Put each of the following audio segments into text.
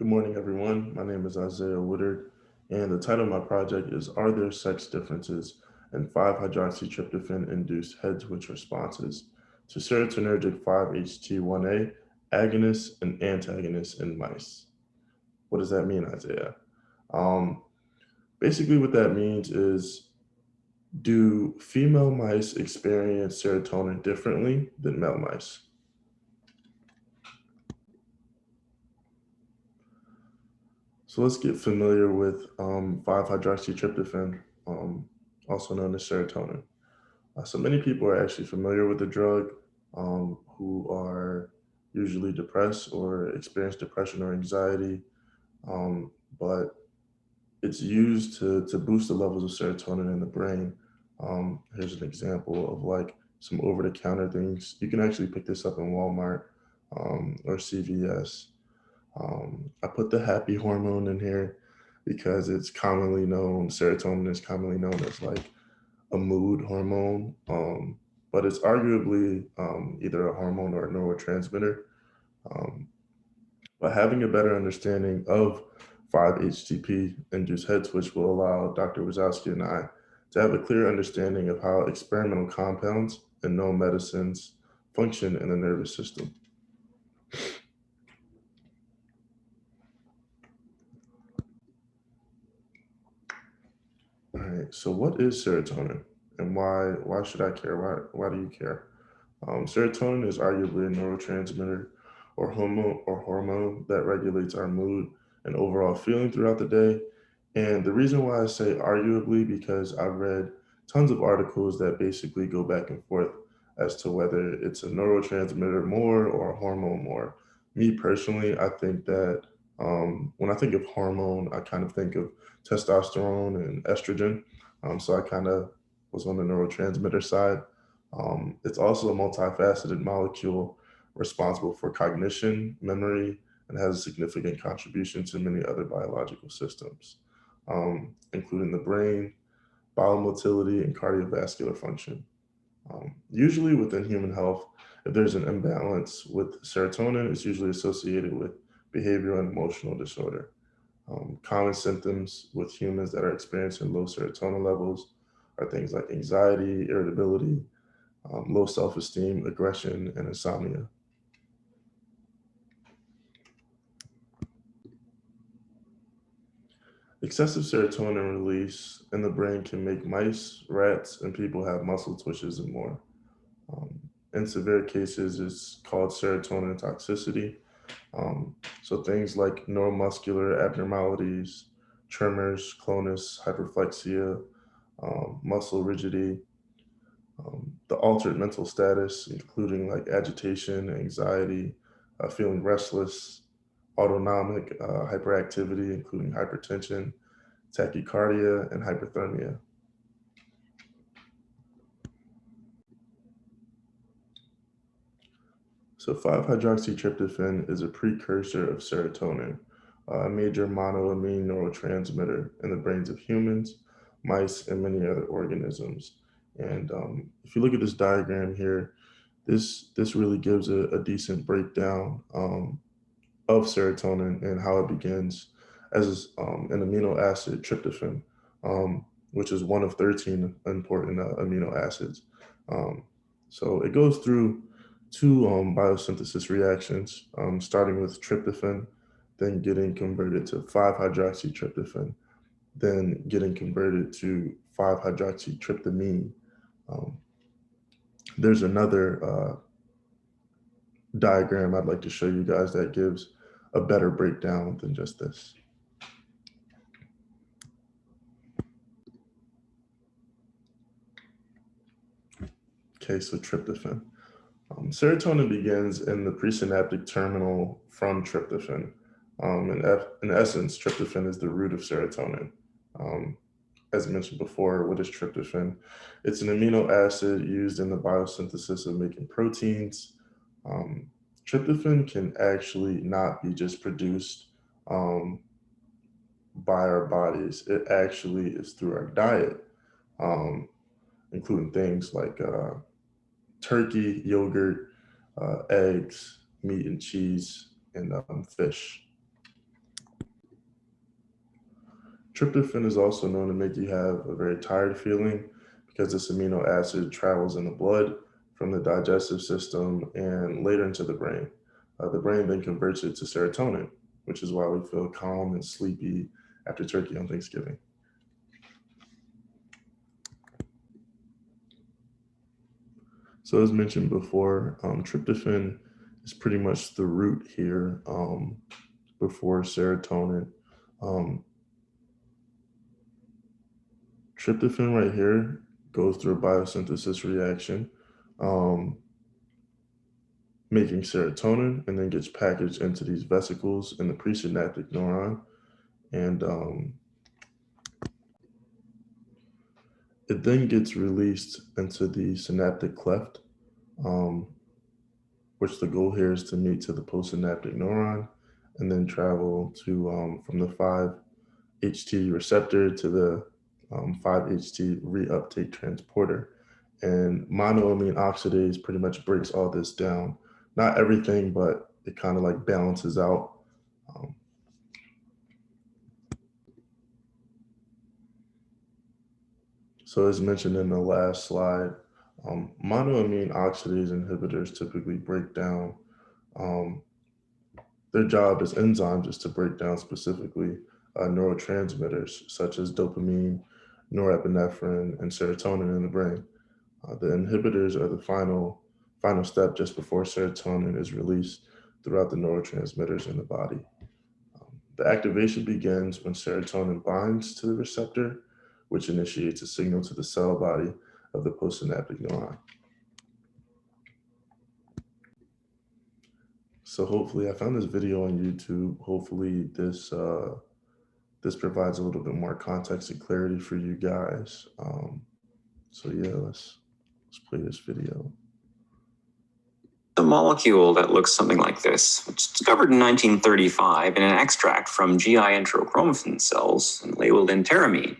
Good morning, everyone. My name is Isaiah Woodard, and the title of my project is Are There Sex Differences in 5-hydroxytryptophan Induced Head Twitch Responses to Serotonergic 5-HT1A Agonists and Antagonists in Mice? What does that mean, Isaiah? Um, Basically, what that means is do female mice experience serotonin differently than male mice? So let's get familiar with 5-hydroxytryptophan, also known as serotonin. So many people are actually familiar with the drug who are usually depressed or experience depression or anxiety, but it's used to boost the levels of serotonin in the brain. Here's an example of like some over-the-counter things. You can actually pick this up in Walmart or CVS. I put the happy hormone in here because it's commonly known, serotonin is commonly known as like a mood hormone, but it's arguably either a hormone or a neurotransmitter. Um, but having a better understanding of 5-HTP induced head twitch will allow Dr. Wazowski and I to have a clear understanding of how experimental compounds and known medicines function in the nervous system. All right. So, what is serotonin, and why should I care? Why do you care? Serotonin is arguably a neurotransmitter or hormone that regulates our mood and overall feeling throughout the day. And the reason why I say arguably because I've read tons of articles that basically go back and forth as to whether it's a neurotransmitter more or a hormone more. Me personally, I think that when I think of hormone, I kind of think of testosterone and estrogen. So I kind of was on the neurotransmitter side. It's also a multifaceted molecule responsible for cognition, memory, and has a significant contribution to many other biological systems, including the brain, bowel motility, and cardiovascular function. Usually within human health, if there's an imbalance with serotonin, it's usually associated with behavioral and emotional disorder. Common symptoms with humans that are experiencing low serotonin levels are things like anxiety, irritability, low self esteem, aggression, and insomnia. Excessive serotonin release in the brain can make mice, rats, and people have muscle twitches and more. In severe cases, it's called serotonin toxicity. So things like neuromuscular abnormalities, tremors, clonus, hyperflexia, muscle rigidity, the altered mental status, including like agitation, anxiety, feeling restless, autonomic hyperactivity, including hypertension, tachycardia, and hyperthermia. So 5-hydroxytryptophan is a precursor of serotonin, a major monoamine neurotransmitter in the brains of humans, mice, and many other organisms. And if you look at this diagram here, this really gives a decent breakdown of serotonin and how it begins as an amino acid, tryptophan, which is one of 13 important amino acids. Um, so it goes through two biosynthesis reactions, starting with tryptophan, then getting converted to 5-hydroxytryptophan, then getting converted to 5-hydroxytryptamine. Um, there's another diagram I'd like to show you guys that gives a better breakdown than just this. Okay, so tryptophan. Serotonin begins in the presynaptic terminal from tryptophan. In essence, tryptophan is the root of serotonin. Um, as mentioned before, what is tryptophan? It's an amino acid used in the biosynthesis of making proteins. Um, Tryptophan can actually not be just produced um, by our bodies. It actually is through our diet, um, including things like turkey, yogurt, eggs, meat and cheese, and fish. Tryptophan is also known to make you have a very tired feeling because this amino acid travels in the blood from the digestive system and later into the brain. The brain then converts it to serotonin, which is why we feel calm and sleepy after turkey on Thanksgiving. So as mentioned before, tryptophan is pretty much the root here before serotonin. Um, Tryptophan right here goes through a biosynthesis reaction, um, making serotonin, and then gets packaged into these vesicles in the presynaptic neuron. And it then gets released into the synaptic cleft, um, which the goal here is to meet to the postsynaptic neuron and then travel to from the 5-HT receptor to the 5-HT reuptake transporter. And monoamine oxidase pretty much breaks all this down. Not everything, but it kind of like balances out. Um, so as mentioned in the last slide, monoamine oxidase inhibitors typically break down. Um, their job as enzymes is to break down specifically neurotransmitters such as dopamine, norepinephrine, and serotonin in the brain. The inhibitors are the final step just before serotonin is released throughout the neurotransmitters in the body. The activation begins when serotonin binds to the receptor, which initiates a signal to the cell body of the postsynaptic neuron. So hopefully, I found this video on YouTube. Hopefully, this provides a little bit more context and clarity for you guys. So yeah, let's play this video. A molecule that looks something like this, which was discovered in 1935 in an extract from GI enterochromaffin cells and labeled enteramine.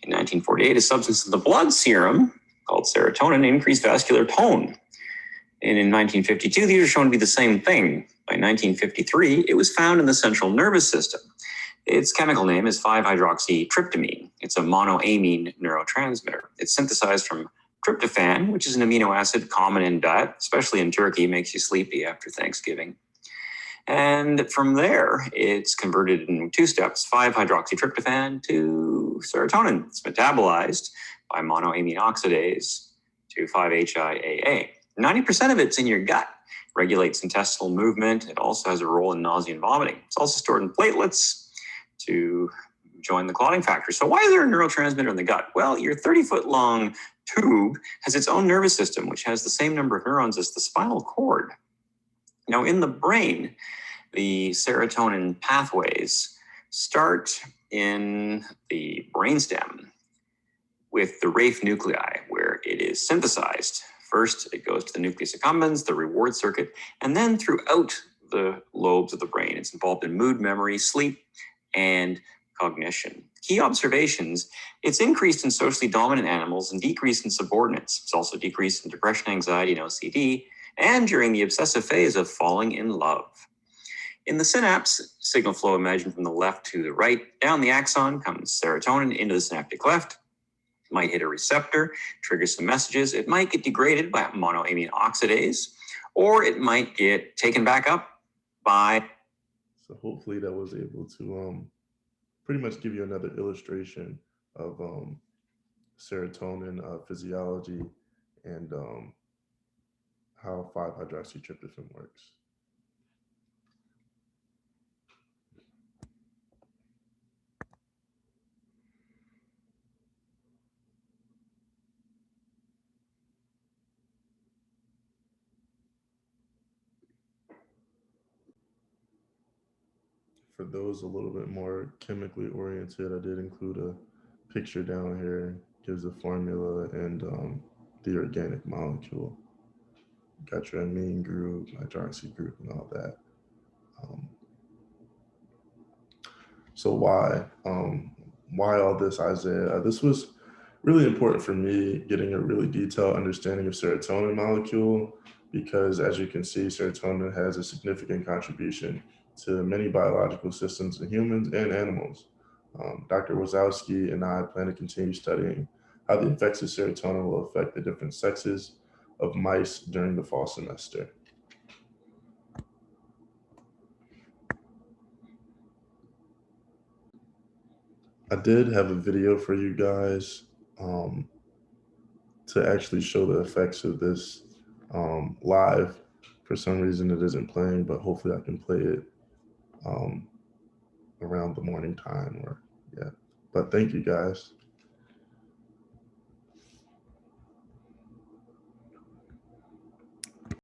In 1948, a substance in the blood serum called serotonin increased vascular tone. And in 1952, these are shown to be the same thing. By 1953, it was found in the central nervous system. Its chemical name is 5-hydroxytryptamine. It's a monoamine neurotransmitter. It's synthesized from tryptophan, which is an amino acid common in diet, especially in turkey, makes you sleepy after Thanksgiving. And from there, it's converted in 2 steps, 5-hydroxytryptophan to serotonin. It's metabolized by monoamine oxidase to 5-HIAA. 90% of it's in your gut, regulates intestinal movement. It also has a role in nausea and vomiting. It's also stored in platelets to join the clotting factor. So why is there a neurotransmitter in the gut? Well, your 30-foot long tube has its own nervous system, which has the same number of neurons as the spinal cord. Now, in the brain, the serotonin pathways start in the brainstem with the RAFE nuclei, where it is synthesized. First, it goes to the nucleus accumbens, the reward circuit, and then throughout the lobes of the brain. It's involved in mood, memory, sleep, and cognition. Key observations: it's increased in socially dominant animals and decreased in subordinates. It's also decreased in depression, anxiety, and OCD, and during the obsessive phase of falling in love. In the synapse, signal flow imagined from the left to the right. Down the axon comes serotonin into the synaptic cleft. It might hit a receptor, trigger some messages. It might get degraded by monoamine oxidase, or it might get taken back up by... So hopefully that was able to pretty much give you another illustration of serotonin physiology and how 5-hydroxytryptophan works. For those a little bit more chemically oriented, I did include a picture down here, gives the formula and the organic molecule. Got your amine group, hydroxy group, and all that. So why all this, Isaiah? This was really important for me, getting a really detailed understanding of serotonin molecule, because as you can see, serotonin has a significant contribution to many biological systems in humans and animals. Dr. Wazowski and I plan to continue studying how the effects of serotonin will affect the different sexes of mice during the fall semester. I did have a video for you guys um, to actually show the effects of this live. For some reason, it isn't playing, but hopefully, I can play it um, around the morning time. Or yeah. But thank you guys.